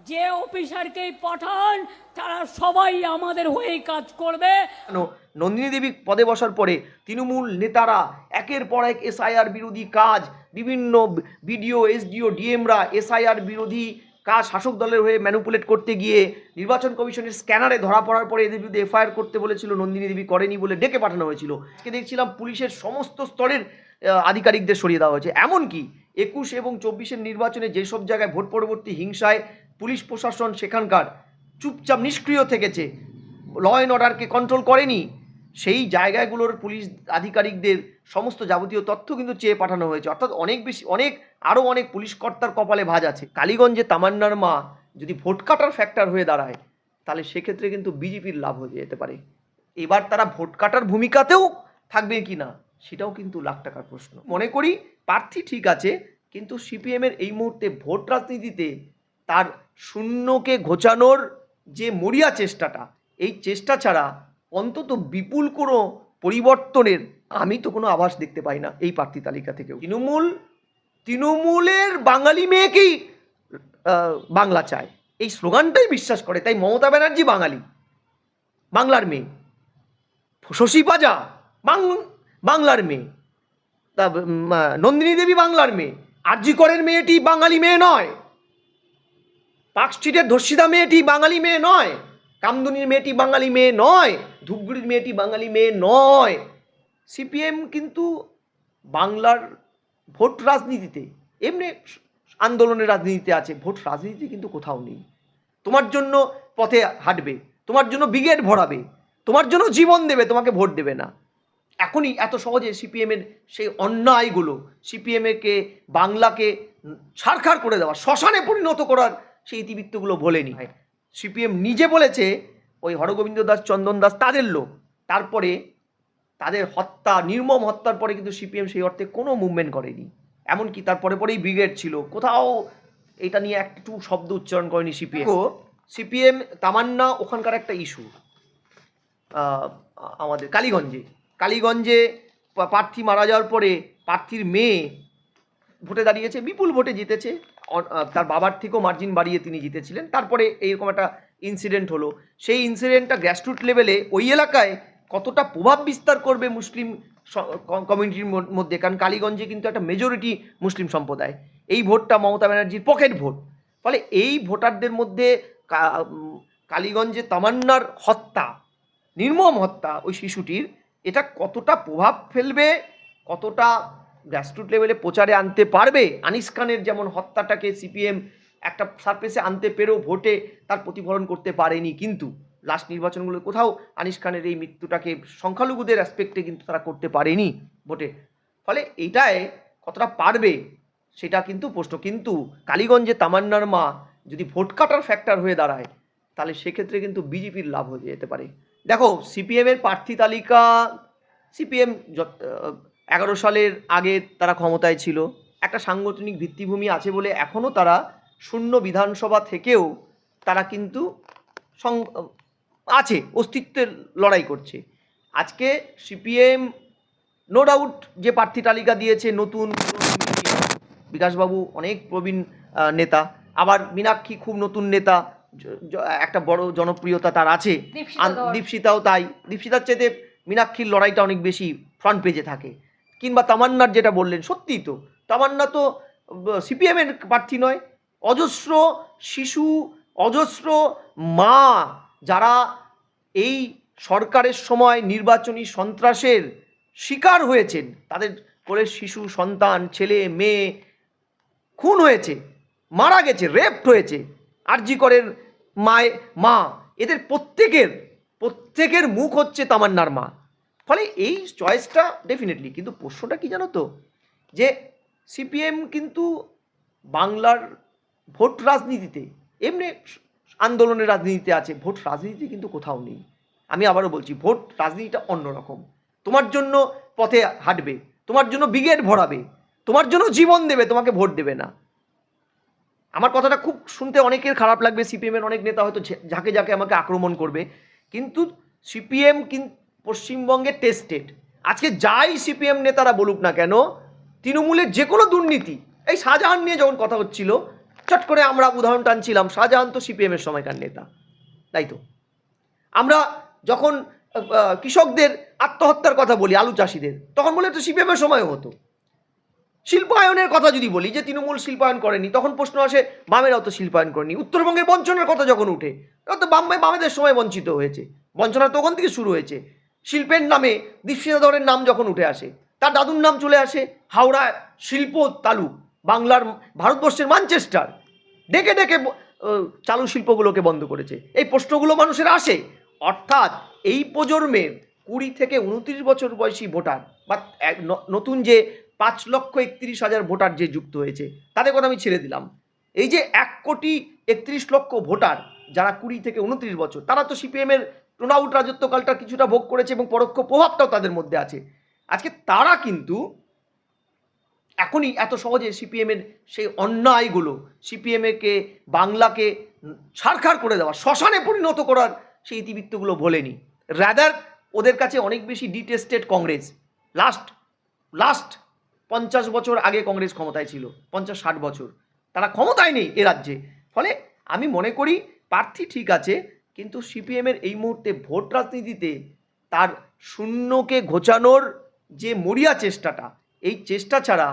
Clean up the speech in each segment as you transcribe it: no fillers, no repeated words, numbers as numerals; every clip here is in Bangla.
যে অফিসারকেই পাঠান তারা সবাই আমাদের হয়েই কাজ করবে। নন্দিনী দেবী পদে বসার পরে তৃণমূল নেতারা একের পর এক এসআইআর বিরোধী কাজ, বিভিন্ন বিডিও এসডিও ডিএমরা এসআইআর বিরোধী কাজ শাসক দলের হয়ে ম্যানিপুলেট করতে গিয়ে নির্বাচন কমিশনের স্ক্যানারে ধরা পড়ার পরে এদের বিরুদ্ধে এফআইআর করতে বলেছিল, নন্দিনী দেবী করেনি বলে ডেকে পাঠানো হয়েছিল। আজকে দেখছিলাম পুলিশের সমস্ত স্তরের আধিকারিকদের সরিয়ে দেওয়া হয়েছে। এমনকি 21 এবং 24-এর নির্বাচনে যেসব জায়গায় ভোট পরবর্তী হিংসায় পুলিশ প্রশাসন সেখানকার চুপচাপ নিষ্ক্রিয় থেকেছে, ল অ্যান্ড অর্ডারকে কন্ট্রোল করেনি, সেই জায়গাগুলোর পুলিশ আধিকারিকদের সমস্ত যাবতীয় তথ্য কিন্তু চেয়ে পাঠানো হয়েছে। অর্থাৎ আরও অনেক পুলিশ কর্তার কপালে ভাঁজ আছে। কালীগঞ্জে তামান্নার মা যদি ভোট কাটার ফ্যাক্টর হয়ে দাঁড়ায়, তাহলে সেক্ষেত্রে কিন্তু বিজেপির লাভ হয়ে যেতে পারে। এবার তারা ভোট কাটার ভূমিকাতেও থাকবে কি না, সেটাও কিন্তু লাখ টাকার প্রশ্ন। মনে করি প্রার্থী ঠিক আছে, কিন্তু সিপিএমের এই মুহূর্তে ভোট রাজনীতিতে তার শূন্যকে ঘোচানোর যে মরিয়া চেষ্টাটা, এই চেষ্টা ছাড়া অন্তত বিপুল কোনো পরিবর্তনের আমি তো কোনো আভাস দেখতে পাই না এই প্রার্থী তালিকা থেকেও। তৃণমূলের বাঙালি মেয়েকেই বাংলা চায়, এই স্লোগানটাই বিশ্বাস করে। তাই মমতা ব্যানার্জি বাঙালি, বাংলার মেয়ে, শশী পাজা বাংলার মেয়ে, তা নন্দিনী দেবী বাংলার মেয়ে, আরজি করের মেয়েটি বাঙালি মেয়ে নয়, পার্ক স্ট্রিটের ধর্ষিতা মেয়েটি বাঙালি মেয়ে নয়, কামদুনির মেয়েটি বাঙালি মেয়ে নয়, ধূপগুড়ির মেয়েটি বাঙালি মেয়ে নয়। সিপিএম কিন্তু বাংলার ভোট রাজনীতিতে, এমনি আন্দোলনের রাজনীতিতে আছে, ভোট রাজনীতি কিন্তু কোথাও নেই। তোমার জন্য পথে হাঁটবে, তোমার জন্য ব্রিগেড ভরাবে, তোমার জন্য জীবন দেবে, তোমাকে ভোট দেবে না। এখনই এত সহজে সিপিএমের সেই অন্যায়গুলো, সিপিএমকে বাংলাকে ছারখার করে দেওয়া, শ্মশানে পরিণত করার সেই ইতিবৃত্তগুলো ভোলেনি। সিপিএম নিজে বলেছে ওই হরগোবিন্দ দাস, চন্দন দাস তাদের লোক, তারপরে তাদের হত্যা, নির্মম হত্যার পরে কিন্তু সিপিএম সেই অর্থে কোনো মুভমেন্ট করেনি। এমনকি তারপরে পরেই ব্রিগেড ছিল, কোথাও এটা নিয়ে একটু শব্দ উচ্চারণ করেনি সিপিএম। তামান্না ওখানকার একটা ইস্যু, আমাদের কালীগঞ্জে প্রার্থী মারা যাওয়ার পরে প্রার্থীর মেয়ে ভোটে দাঁড়িয়েছে, বিপুল ভোটে জিতেছে, তার বাবার থেকেও মার্জিন বাড়িয়ে তিনি জিতেছিলেন। তারপরে এইরকম একটা ইনসিডেন্ট হলো, সেই ইনসিডেন্টটা গ্রাসরুট লেভেলে ওই এলাকায় কতটা প্রভাব বিস্তার করবে মুসলিম কমিউনিটির মধ্যে, কারণ কালীগঞ্জে কিন্তু একটা মেজরিটি মুসলিম সম্প্রদায়, এই ভোটটা মমতা ব্যানার্জির পকেট ভোট। ফলে এই ভোটারদের মধ্যে কালীগঞ্জে তামান্নার হত্যা, নির্মম হত্যা ওই শিশুটির, এটা কতটা প্রভাব ফেলবে, কতটা গ্রাসরুট লেভেলে প্রচারে আনতে পারবে। আনিস খানের যেমন হত্যাটাকে সিপিএম একটা সারফেসে আনতে পেরেও ভোটে তার প্রতিফলন করতে পারেনি, কিন্তু লাস্ট নির্বাচনগুলো কোথাও আনিস খানের এই মৃত্যুটাকে সংখ্যালঘুদের অ্যাসপেক্টে কিন্তু তারা করতে পারেনি ভোটে। ফলে এইটায় কতটা পারবে সেটা কিন্তু প্রশ্ন। কিন্তু কালীগঞ্জে তামান্নার মা যদি ভোট কাটার ফ্যাক্টর হয়ে দাঁড়ায়, তাহলে সেক্ষেত্রে কিন্তু বিজেপির লাভ হয়ে যেতে পারে। দেখো, সিপিএমের প্রার্থী তালিকা, সিপিএম 11 সালের আগে তারা ক্ষমতায় ছিল, একটা সাংগঠনিক ভিত্তিভূমি আছে বলে এখনও তারা শূন্য বিধানসভা থেকেও তারা কিন্তু আছে, অস্তিত্বের লড়াই করছে। আজকে সিপিএম নো ডাউট যে প্রার্থী তালিকা দিয়েছে নতুন, বিকাশবাবু অনেক প্রবীণ নেতা, আবার মীনাক্ষী খুব নতুন নেতা, একটা বড় জনপ্রিয়তা তার আছে, দীপশিতাও তাই। দীপশিতার চেয়ে মীনাক্ষীর লড়াইটা অনেক বেশি ফ্রন্ট পেজে থাকে। কিংবা তামান্নার যেটা বললেন, সত্যিই তো, তামান্না তো সিপিএমের প্রার্থী নয়। অজস্র শিশু, অজস্র মা যারা এই সরকারের সময় নির্বাচনী সন্ত্রাসের শিকার হয়েছেন, তাদের কোলের শিশু সন্তান, ছেলে মেয়ে খুন হয়েছে, মারা গেছে, রেপড হয়েছে, আরজি করের মা, এদের প্রত্যেকের মুখ হচ্ছে তামান্নার মা। ফলে এই চয়েসটা ডেফিনেটলি, কিন্তু প্রশ্নটা কি জানো তো, যে সিপিএম কিন্তু বাংলার ভোট রাজনীতিতে, এমনি আন্দোলনের রাজনীতিতে আছে, ভোট রাজনীতি কিন্তু কোথাও নেই। আমি আবারও বলছি, ভোট রাজনীতিটা অন্যরকম। তোমার জন্য পথে হাঁটবে, তোমার জন্য ব্রিগেড ভরাবে, তোমার জন্য জীবন দেবে, তোমাকে ভোট দেবে না। আমার কথাটা খুব শুনতে অনেকের খারাপ লাগবে, সিপিএমের অনেক নেতা হয়তো ঝাঁকে ঝাঁকে আমাকে আক্রমণ করবে, কিন্তু সিপিএম কিন্তু পশ্চিমবঙ্গে টেস্টেড। আজকে যাই সিপিএম নেতারা বলুক না কেন, তৃণমূলের যে কোনো দুর্নীতি, এই শাহজাহান নিয়ে যখন কথা হচ্ছিল, চট করে আমরা উদাহরণ টানছিলাম, শাহজাহান তো সিপিএমের সময়কার নেতা, তাই তো। আমরা যখন কৃষকদের আত্মহত্যার কথা বলি, আলু চাষিদের, তখন বলে তো সিপিএমের সময়ও হতো। শিল্পায়নের কথা যদি বলি যে তৃণমূল শিল্পায়ন করেনি, তখন প্রশ্ন আসে বামেরাও তো শিল্পায়ন করেনি। উত্তরবঙ্গের বঞ্চনার কথা যখন উঠে, তো বামেদের সময় বঞ্চিত হয়েছে, বঞ্চনা তো ওখান থেকে শুরু হয়েছে। শিল্পের নামে দীপশিখা নাম যখন উঠে আসে, তার দাদুর নাম চলে আসে হাওড়া শিল্প তালুক, বাংলার ভারতবর্ষের ম্যানচেস্টার, ডেকে ডেকে চালু শিল্পগুলোকে বন্ধ করেছে। এই প্রশ্নগুলো মানুষের আসে। অর্থাৎ এই প্রজন্মের 20 থেকে 29 বছর বয়সী ভোটার বা নতুন যে 5,31,000 ভোটার যে যুক্ত হয়েছে, তাদের কথা আমি ছেড়ে দিলাম। এই যে 1,31,00,000 ভোটার যারা 20 থেকে 29 বছর, তারা তো সিপিএমের টোনাউট রাজত্বকালটা কিছুটা ভোগ করেছে এবং পরোক্ষ প্রভাবটাও তাদের মধ্যে আছে। আজকে তারা কিন্তু এখনই এত সহজে সিপিএমের সেই অন্যায়গুলো, সিপিএমকে বাংলাকে ছারখার করে দেওয়া, শ্মশানে পরিণত করার সেই ইতিবৃত্তগুলো ভোলেনি। রাদার ওদের কাছে অনেক বেশি ডিটেস্টেড কংগ্রেস। লাস্ট 50 বছর আগে কংগ্রেস ক্ষমতায় ছিল, 50-60 বছর তারা ক্ষমতায় নেই এ রাজ্যে। ফলে আমি মনে করি প্রার্থী ঠিক আছে, কিন্তু সিপিএমের এই মুহূর্তে ভোট রাজনীতিতে তার শূন্যকে ঘোচানোর যে মরিয়া চেষ্টাটা, এই চেষ্টা ছাড়া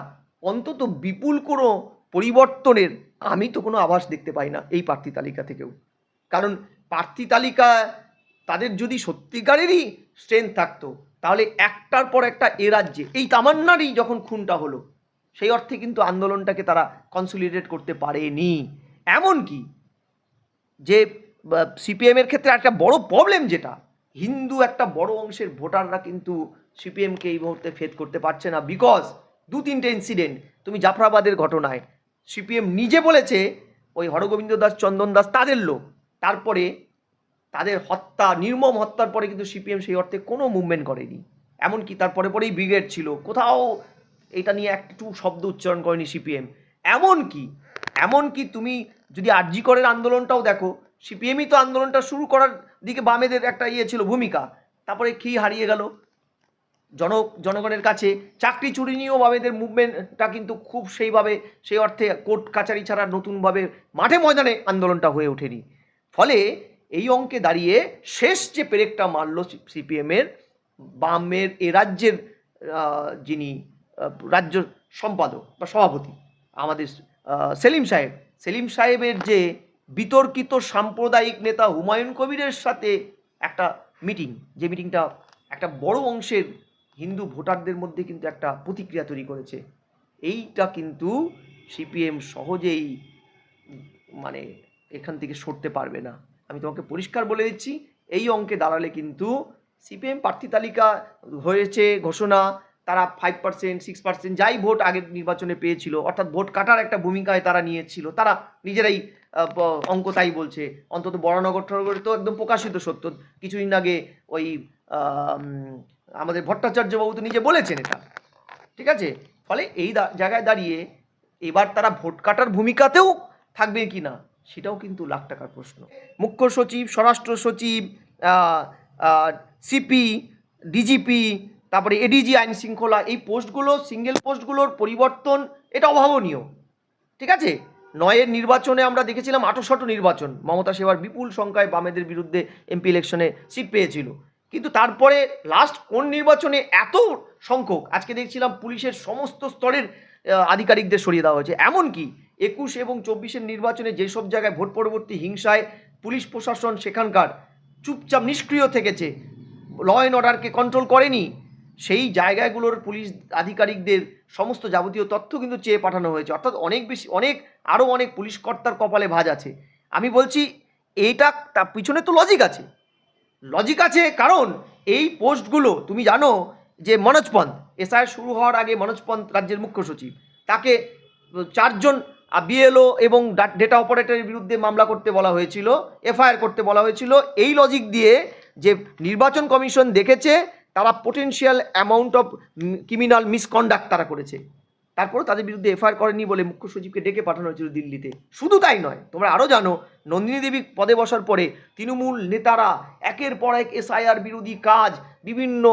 অন্তত বিপুল কোনো পরিবর্তনের আমি তো কোনো আভাস দেখতে পাই না এই প্রার্থী তালিকা থেকেও। কারণ প্রার্থী তালিকা তাদের যদি সত্যিকারেরই স্ট্রেংথ থাকতো, তাহলে একটার পর একটা এ রাজ্যে এই তামান্নারই যখন খুনটা হলো, সেই অর্থে কিন্তু আন্দোলনটাকে তারা কনসলিডেট করতে পারেনি। এমনকি যে সিপিএমের ক্ষেত্রে একটা বড় প্রবলেম, যেটা হিন্দু একটা বড় অংশের ভোটাররা কিন্তু সিপিএমকে এই মুহূর্তে ফেদ করতে পারছে না, বিকজ 2-3টে ইনসিডেন্ট। তুমি জাফরাবাদের ঘটনায় সিপিএম নিজে বলেছে ওই হরগোবিন্দ দাস, চন্দন দাস তাদের লোক, তারপরে তাদের হত্যা, নির্মম হত্যার পরে কিন্তু সিপিএম সেই অর্থে কোনো মুভমেন্ট করেনি। এমনকি তারপরে পরেই ব্রিগেড ছিল, কোথাও এটা নিয়ে একটু শব্দ উচ্চারণ করেনি সিপিএম। এমনকি তুমি যদি আরজি করের আন্দোলনটাও দেখো, সিপিএমই তো আন্দোলনটা শুরু করার দিকে বামেদের একটা ছিল ভূমিকা, তারপরে কি হারিয়ে গেল জনগণের কাছে। চাকরি চুরি নিয়েও বামেদের মুভমেন্টটা কিন্তু খুব সেইভাবে, সেই অর্থে কোর্ট কাচারি ছাড়া নতুনভাবে মাঠে ময়দানে আন্দোলনটা হয়ে ওঠেনি। ফলে এই অঙ্কে দাঁড়িয়ে শেষ যে পেরেকটা মারল সিপিএমের, বামের এ রাজ্যের যিনি রাজ্য সম্পাদক বা সভাপতি আমাদের সেলিম সাহেবের যে বিতর্কিত সাম্প্রদায়িক নেতা হুমায়ুন কবিরের সাথে একটা মিটিং, যে মিটিংটা একটা বড় অংশের হিন্দু ভোটারদের মধ্যে কিন্তু একটা প্রতিক্রিয়া তৈরি করেছে। এইটা কিন্তু সিপিএম সহজেই মানে এখান থেকে সরতে পারবে না। আমি তোমাকে পরিষ্কার বলে দিচ্ছি, এই অঙ্কে দাঁড়ালে কিন্তু সিপিএম প্রার্থী তালিকা হয়েছে ঘোষণা, তারা 5%, 6% যাই ভোট আগের নির্বাচনে পেয়েছিল, অর্থাৎ ভোট কাটার একটা ভূমিকায় তারা নিয়েছিল, তারা নিজেরাই অঙ্ক তাই বলছে। অন্তত বরানগর ঠরগড়ে তো একদম প্রকাশিত সত্য, কিছুদিন আগে ওই আমাদের ভট্টাচার্য বাবু তো নিজে বলেছেন এটা, ঠিক আছে। ফলে এই জায়গায় দাঁড়িয়ে এবার তারা ভোট কাটার ভূমিকাতেও থাকবে কি না, সেটাও কিন্তু লাখ টাকার প্রশ্ন। মুখ্য সচিব, স্বরাষ্ট্র সচিব, সিপি, ডিজিপি, তারপরে এডিজি আইন শৃঙ্খলা, এই পোস্টগুলো, সিঙ্গেল পোস্টগুলোর পরিবর্তন এটা অভাবনীয়, ঠিক আছে। 9-এর নির্বাচনে আমরা দেখেছিলাম 68 নির্বাচন, মমতা সেবার বিপুল সংখ্যায় বামেদের বিরুদ্ধে এমপি ইলেকশনে সিট পেয়েছিল, কিন্তু তারপরে লাস্ট কোন নির্বাচনে এত সংখ্যক, আজকে দেখছিলাম পুলিশের সমস্ত স্তরের আধিকারিকদের সরিয়ে দেওয়া হয়েছে। এমনকি 21 এবং 24-এর নির্বাচনে যেসব জায়গায় ভোট পরবর্তী হিংসায় পুলিশ প্রশাসন সেখানকার চুপচাপ নিষ্ক্রিয় থেকেছে, ল অ্যান্ড অর্ডারকে কন্ট্রোল করেনি, সেই জায়গাগুলোর পুলিশ আধিকারিকদের সমস্ত যাবতীয় তথ্য কিন্তু চেয়ে পাঠানো হয়েছে। অর্থাৎ আরও অনেক পুলিশ কর্তার কপালে ভাঁজ আছে। আমি বলছি এইটা, তার পিছনে তো লজিক আছে, কারণ এই পোস্টগুলো তুমি জানো যে মনোজ পন্থ, এসআইআর শুরু হওয়ার আগে মনোজ পন্থ রাজ্যের মুখ্য সচিব, তাকে 4 জন বিএলও এবং ডেটা অপারেটরের বিরুদ্ধে মামলা করতে বলা হয়েছিল, এফআইআর করতে বলা হয়েছিল। এই লজিক দিয়ে যে নির্বাচন কমিশন দেখেছে তারা potential amount of criminal misconduct তারা করেছে, তারপরে তাদের বিরুদ্ধে এফআইআর করেনি বলে মুখ্য সচিবকে ডেকে পাঠানো হয়েছিল দিল্লিতে। শুধু তাই নয়, তোমরা আরও জানো নন্দিনী দেবী পদে বসার পরে তৃণমূল নেতারা একের পর এক এসআইআর বিরোধী কাজ, বিভিন্ন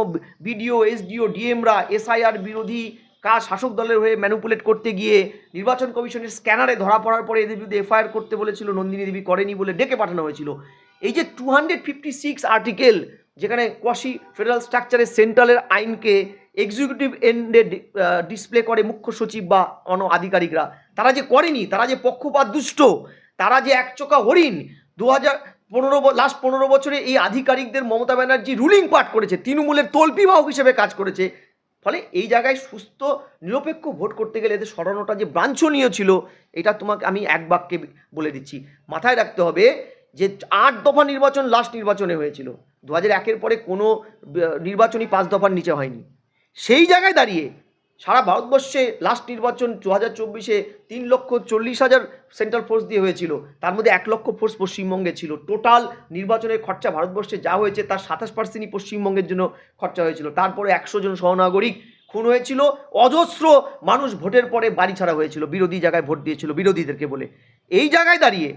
বিডিও, এসডিও, ডিএমরা এসআইআর বিরোধী শাসক দলের হয়ে ম্যানুপুলেট করতে গিয়ে নির্বাচন কমিশনের স্ক্যানারে ধরা পড়ার পরে এদের বিরুদ্ধে এফআইআর করতে বলেছিল, নন্দিনী দেবী করেনি বলে ডেকে পাঠানো হয়েছিল। এই যে 256 আর্টিকেল, যেখানে কোয়াসি ফেডারেল স্ট্রাকচারের সেন্ট্রালের আইনকে এক্সিকিউটিভ এন্ডে ডিসপ্লে করে মুখ্য সচিব বা অন্য আধিকারিকরা, তারা যে করেনি, তারা যে পক্ষপাত দুষ্ট, তারা যে একচোখা হরিণ, 15 বছরে এই আধিকারিকদের মমতা ব্যানার্জি রুলিং পার্ট করেছে, তৃণমূলের তল্পিবাহক হিসেবে কাজ করেছে। ফলে এই জায়গায় সুস্থ নিরপেক্ষ ভোট করতে গেলে এদের সরানোটা যে বাঞ্ছনীয় ছিল, এটা তোমাকে আমি এক বাক্যে বলে দিচ্ছি। মাথায় রাখতে হবে যে 8 দফা নির্বাচন লাস্ট নির্বাচনে হয়েছিল, 2001-এর পরে কোনো নির্বাচনই 5 দফার নিচে হয়নি। সেই জায়গায় দাঁড়িয়ে সারা ভারতবর্ষে লাস্ট নির্বাচন 2024-এ 3,40,000 সেন্ট্রাল ফোর্স দিয়ে হয়েছিল, তার মধ্যে 1 লক্ষ ফোর্স পশ্চিমবঙ্গে ছিল। টোটাল নির্বাচনের খরচা ভারতবর্ষে যা হয়েছে তার 27%ই পশ্চিমবঙ্গের জন্য খরচা হয়েছিল। তারপরে 100 জন সহনাগরিক খুন হয়েছিল, অজস্র মানুষ ভোটের পরে বাড়ি ছাড়া হয়েছিল, বিরোধী জায়গায় ভোট দিয়েছিল বিরোধীদেরকে বলে। এই জায়গায় দাঁড়িয়ে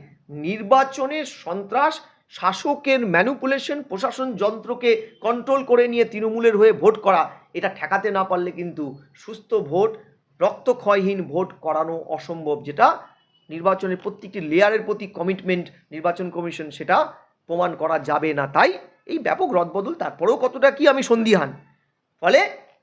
নির্বাচনের সন্ত্রাস, শাসকের ম্যানুপুলেশন, প্রশাসন যন্ত্রকে কন্ট্রোল করে নিয়ে তৃণমূলের হয়ে ভোট করা, এটা ঠেকাতে না পারলে কিন্তু সুস্থ ভোট, রক্তক্ষয়হীন ভোট করানো অসম্ভব, যেটা নির্বাচনের প্রত্যেকটি লেয়ারের প্রতি কমিটমেন্ট নির্বাচন কমিশন, সেটা প্রমাণ করা যাবে না। তাই এই ব্যাপক রদবদল, তারপরেও কতটা কি আমি সন্দিহান। ফলে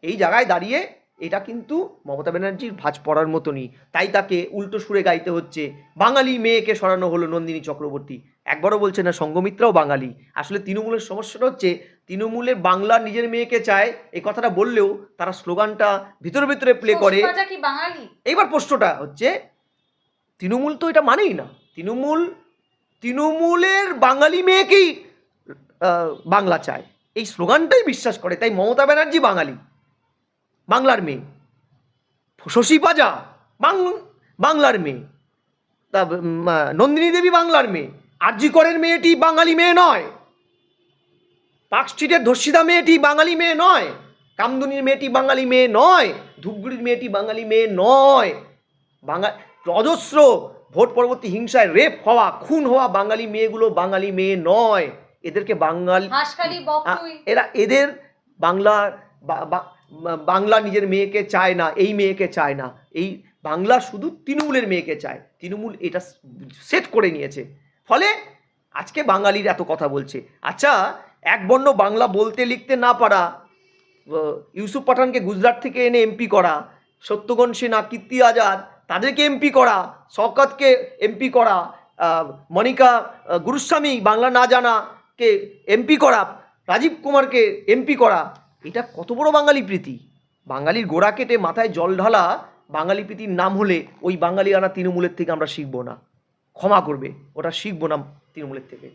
এই জায়গায় দাঁড়িয়ে এটা কিন্তু মমতা ব্যানার্জির ভাঁজ পড়ার মতনই। তাই তাকে উল্টো সুরে গাইতে হচ্ছে। বাঙালি মেয়েকে সরানো হলো নন্দিনী চক্রবর্তী, একবারও বলছে না সঙ্গমিত্রাও বাঙালি। আসলে তৃণমূলের সমস্যাটা হচ্ছে, তৃণমূলে বাংলা নিজের মেয়েকে চায় এই কথাটা বললেও তারা স্লোগানটা ভিতরে ভিতরে প্লে করে। এইবার প্রশ্নটা হচ্ছে, তৃণমূল তো এটা মানেই না। তৃণমূলের বাঙালি মেয়েকেই বাংলা চায়, এই স্লোগানটাই বিশ্বাস করে। তাই মমতা ব্যানার্জি বাঙালি, বাংলার মেয়ে। শশী পাজা বাংলার মেয়ে, তা নন্দিনী দেবী বাংলার মেয়ে। আরজি করের মেয়েটি বাঙালি মেয়ে নয়, পার্ক স্ট্রিটের ধর্ষিতা মেয়েটি বাঙালি মেয়ে নয়, কামদুনির মেয়েটি বাঙালি মেয়ে নয়, ধূপগুড়ির মেয়েটি বাঙালি মেয়ে নয়। অজস্র ভোট পরবর্তী হিংসায় রেপ হওয়া, খুন হওয়া বাঙালি মেয়েগুলো বাঙালি মেয়ে নয়। এদেরকে বাঙালি, এদের বাংলা নিজের মেয়েকে চায় না, এই মেয়েকে চায় না। এই বাংলা শুধু তৃণমূলের মেয়েকে চায়। তৃণমূল এটা সেট করে নিয়েছে। ফলে আজকে বাঙালির এত কথা বলছে। আচ্ছা, একবর্ণ বাংলা বলতে লিখতে না পারা ইউসুফ পাঠানকে গুজরাট থেকে এনে এমপি করা, সত্যগণ সিনহা, কীর্তি আজাদ তাদেরকে এমপি করা, শওকতকে এমপি করা, মনিকা গুরুস্বামী বাংলা না জানাকে এমপি করা, রাজীব কুমারকে এমপি করা, এটা কত বড় বাঙালি প্রীতি। বাঙালির গোড়া কেটে মাথায় জল ঢালা বাঙালি প্রীতির নাম হলে ওই বাঙালি আনা তৃণমূলের থেকে আমরা শিখবো না। ক্ষমা করবে, ওটা শিখবো না তৃণমূলের থেকে।